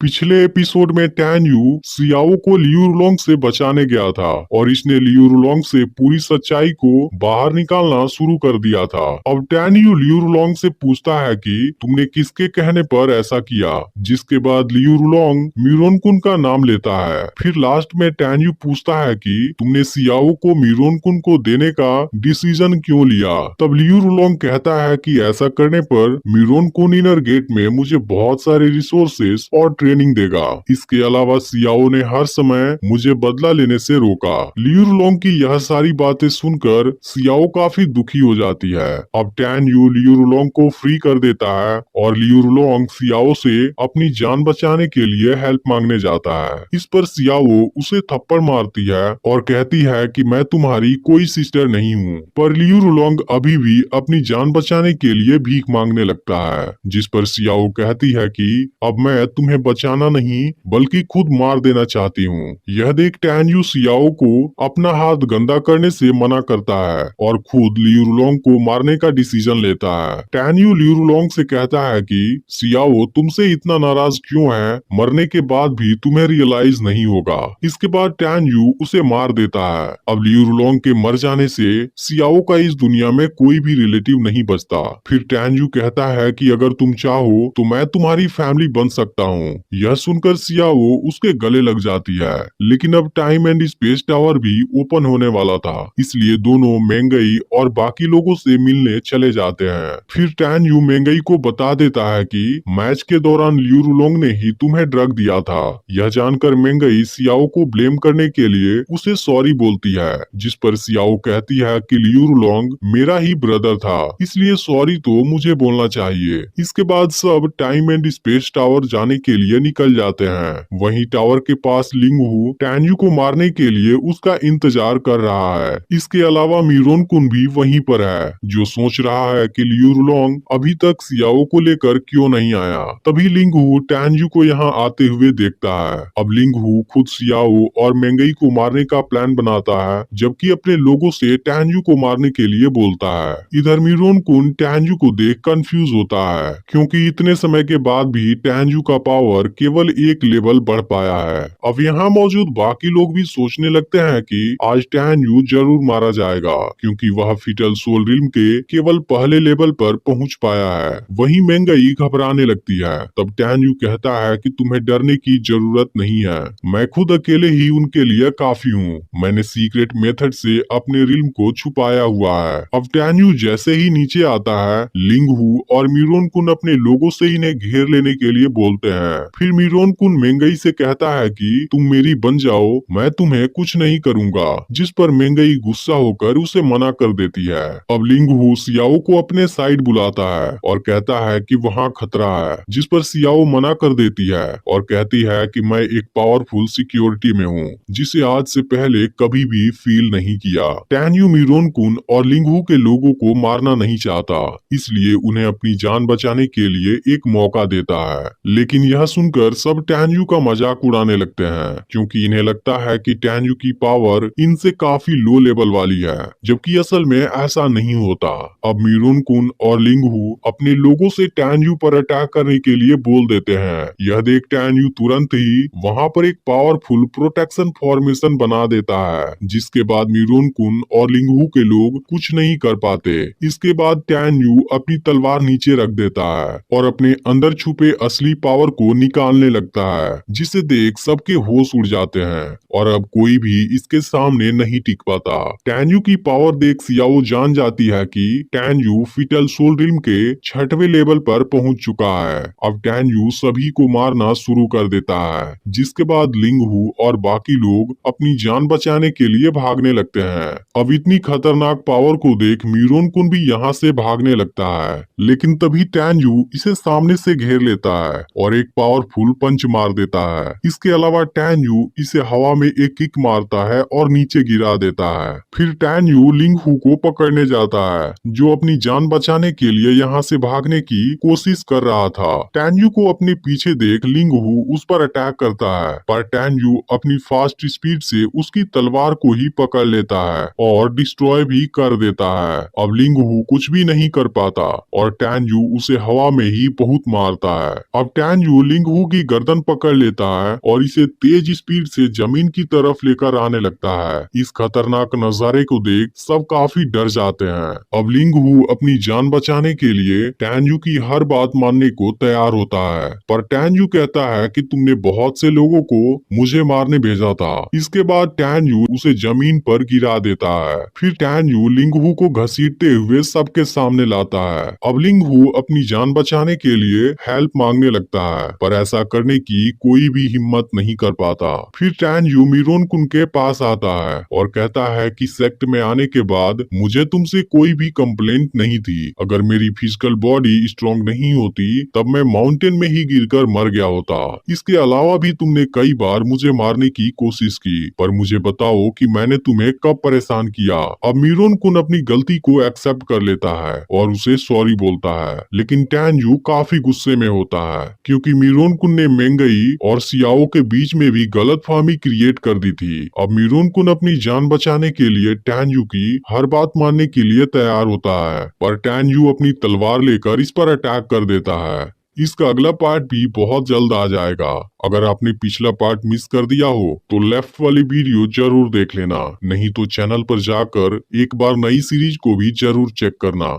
पिछले एपिसोड में tan you Xiao को लियू रुलोंग से बचाने गया था और इसने लियू रुलोंग से पूरी सच्चाई को बाहर निकालना शुरू कर दिया था। अब टैन यू लियू रुलोंग से पूछता है कि तुमने किसके कहने पर ऐसा किया, जिसके बाद लियू रुलोंग मिरोनकुन का नाम लेता है। फिर लास्ट में टैन यू पूछता है कि तुमने सियाओ को मिरोनकुन को देने का डिसीजन क्यों लिया। तब लियू रुलोंग कहता है कि ऐसा करने पर मिरोनकुन इनर गेट में मुझे बहुत सारे रिसोर्सेस और ट्रेनिंग देगा। इसके अलावा सियाओ ने हर समय मुझे बदला लेने से रोका। लियू रुलोंग की यह सारी बातें सुनकर सियाओ काफी दुखी हो जाती है। अब टैन यू लियू रुलोंग को फ्री कर देता है और लियू रुलोंग सियाओ से अपनी जान बचाने के लिए हेल्प मांगने जाता है। इस पर सियाओ उसे थप्पड़ मारती है और कहती है कि मैं तुम्हारी कोई सिस्टर नहीं हूँ। पर लियू रुलोंग अभी भी अपनी जान बचाने के लिए भीख मांगने लगता है, जिस पर सियाओ कहती है कि अब मैं तुम्हें बचाना नहीं बल्कि खुद मार देना चाहती हूँ। यह देख टैन यू सियाओ को अपना हाथ गंदा करने से मना करता है और खुद लियू रुलोंग को मारने का डिसीजन लेता है। टैन यू लियू रुलोंग से कहता है कि सियाओ तुमसे इतना नाराज क्यों है, मरने के बाद भी तुम्हें रियलाइज नहीं होगा। इसके बाद टैन यू उसे मार देता है। अब लियू रुलोंग के मर जाने से सियाओ का इस दुनिया में कोई भी रिलेटिव नहीं बचता। फिर टैन यू कहता है कि अगर तुम चाहो तो मैं तुम्हारी फैमिली बन सकता हूँ। यह सुनकर सियाओ उसके गले लग जाती है, लेकिन अब टाइम एंड स्पेस टावर भी ओपन होने वाला था, इसलिए दोनों मेंगई और बाकी लोगों से मिलने चले जाते हैं। फिर टैन यू मेंगई को बता देता है कि मैच के दौरान लियू रुलोंग ने ही तुम्हें ड्रग दिया था। यह जानकर मेंगई सियाओ को ब्लेम करने के लिए उसे सॉरी बोलती है, जिस पर सियाओ कहती है कि लियू रुलोंग मेरा ही ब्रदर था, इसलिए सॉरी तो मुझे बोलना चाहिए। इसके बाद सब टाइम एंड स्पेस टावर जाने के लिए निकल जाते हैं। वहीं टावर के पास लिंग हु टैन यू को मारने के लिए उसका इंतजार कर रहा है। इसके अलावा मिरोनकुन भी वहीं पर है, जो सोच रहा है कि लियू रुलोंग अभी तक सियाओ को लेकर क्यों नहीं आया। तभी लिंग हु टैन यू को यहाँ आते हुए देखता है। अब लिंग हु खुद सियाओ और मेंगई को मारने का प्लान बनाता है, जबकि अपने लोगों से टैन यू को मारने के लिए बोलता है। इधर मिरोनकुन टैन यू को देख कंफ्यूज होता है, क्योंकि इतने समय के बाद भी टैन यू का पावर केवल एक लेवल बढ़ पाया है। अब यहाँ मौजूद बाकी लोग भी सोचने लगते हैं कि आज टैन यू जरूर मारा जाएगा, क्योंकि वह फिटल सोल रिल्म के केवल पहले लेवल पर पहुंच पाया है। वहीं मेंगई घबराने लगती है। तब टैन यू कहता है कि तुम्हें डरने की जरूरत नहीं है, मैं खुद अकेले ही उनके लिए काफी हूँ। मैंने सीक्रेट मेथड से अपने रिल्म को छुपाया हुआ है। अब टैन यू जैसे ही नीचे आता है, लिंग हु और मिरोनकुन अपने लोगों से इन्हें घेर लेने के लिए बोलते हैं। फिर मिरोनकुन मेंगई से कहता है कि तुम मेरी बन जाओ, मैं तुम्हें कुछ नहीं करूंगा, जिस पर मेंगई गुस्सा होकर उसे मना कर देती है। अब लिंग हु सियाओ को अपने साइड बुलाता है और कहता है कि वहाँ खतरा है, जिस पर सियाओ मना कर देती है और कहती है कि मैं एक पावरफुल सिक्योरिटी में हूँ, जिसे आज से पहले कभी भी फील नहीं किया। टैन यू मिरोनकुन और लिंग हु के लोगों को मारना नहीं चाहता, इसलिए उन्हें अपनी जान बचाने के लिए एक मौका देता है। लेकिन यह सुनकर सब टैन यू का मजाक उड़ाने लगते हैं, क्योंकि इन्हें लगता है कि टैन यू की पावर इनसे काफी लो लेवल वाली है, जबकि असल में ऐसा नहीं होता। अब मिरोनकुन और लिंग हु अपने लोगों से टैन यू पर अटैक करने के लिए बोल देते हैं। यह देख टैन यू तुरंत ही वहाँ पर एक पावरफुल प्रोटेक्शन फॉर्मेशन बना देता है, जिसके बाद मिरोनकुन और लिंग हु के लोग कुछ नहीं कर पाते। इसके बाद टैन यू अपनी तलवार नीचे रख देता है और अपने अंदर छुपे असली पावर को निकालने लगता है, जिसे देख सबके होश उड़ जाते हैं और अब कोई भी इसके सामने नहीं टिक पाता। टैन यू की पावर देख सियाओ जान जाती है कि टैन यू फिटल सोल रिल्म के 6वें लेवल पर पहुंच चुका है। अब टैन यू सभी को मारना शुरू कर देता है, जिसके बाद लिंग हु और बाकी लोग अपनी जान बचाने के लिए भागने लगते हैं। अब इतनी खतरनाक पावर को देख मिरोनकुन भी यहाँ से भागने लगता है, लेकिन तभी टैन यू इसे सामने से घेर लेता है और एक पावरफुल पंच मार देता है। इसके अलावा टैन यू इसे हवा में एक किक मारता है और नीचे गिरा देता है। फिर टैन यू लिंग हु को पकड़ने जाता है, जो अपनी जान बचाने के लिए यहाँ से भागने की कोशिश कर रहा था। टैन यू को अपने पीछे देख लिंग हु उस पर अटैक करता है, पर टैन यू अपनी फास्ट स्पीड से उसकी तलवार को ही पकड़ लेता है और डिस्ट्रॉय भी कर देता है। अब लिंग हु कुछ भी नहीं कर पाता और टैन यू उसे हवा में ही बहुत मारता है। अब टैन यू लिंग हू की गर्दन पकड़ लेता है और इसे तेज स्पीड से जमीन की तरफ लेकर आने लगता है। इस खतरनाक नजारे को देख सब काफी डर जाते हैं। अब लिंग हू अपनी जान बचाने के लिए टैन्यू की हर बात मानने को तैयार होता है, पर टैन्यू कहता है कि तुमने बहुत से लोगों को मुझे मारने भेजा था। इसके बाद टैन्यू उसे जमीन पर गिरा देता है। फिर टैन्यू लिंग हू को घसीटते हुए सबके सामने लाता है। अब लिंग हू अपनी जान बचाने के लिए हेल्प मांगने लगता है, पर ऐसा करने की कोई भी हिम्मत नहीं कर पाता। फिर टैन्यू मिरोन कुन के पास आता है और कहता है कि सेक्ट में आने के बाद मुझे तुमसे कोई भी कंप्लेंट नहीं थी। अगर मेरी फिजिकल बॉडी स्ट्रॉन्ग नहीं होती तब मैं माउंटेन में ही गिरकर मर गया होता। इसके अलावा भी तुमने कई बार मुझे मारने की कोशिश की, पर मुझे बताओ कि मैंने तुम्हें कब परेशान किया। अब मिरोन कुन अपनी गलती को एक्सेप्ट कर लेता है और उसे सॉरी बोलता है, लेकिन टैन्यू काफी गुस्से में होता है क्योंकि मिरोन कुन ने मेंगई और सियाओ के बीच में भी गलतफहमी क्रिएट कर दी थी। अब मिरोन कुन अपनी जान बचाने के लिए टैन्यू की हर बात मानने के लिए तैयार होता है, पर टैन्यू अपनी तलवार लेकर इस पर अटैक कर देता है। इसका अगला पार्ट भी बहुत जल्द आ जाएगा। अगर आपने पिछला पार्ट मिस कर दिया हो तो लेफ्ट वाली वीडियो जरूर देख लेना, नहीं तो चैनल पर जाकर एक बार नई सीरीज को भी जरूर चेक करना।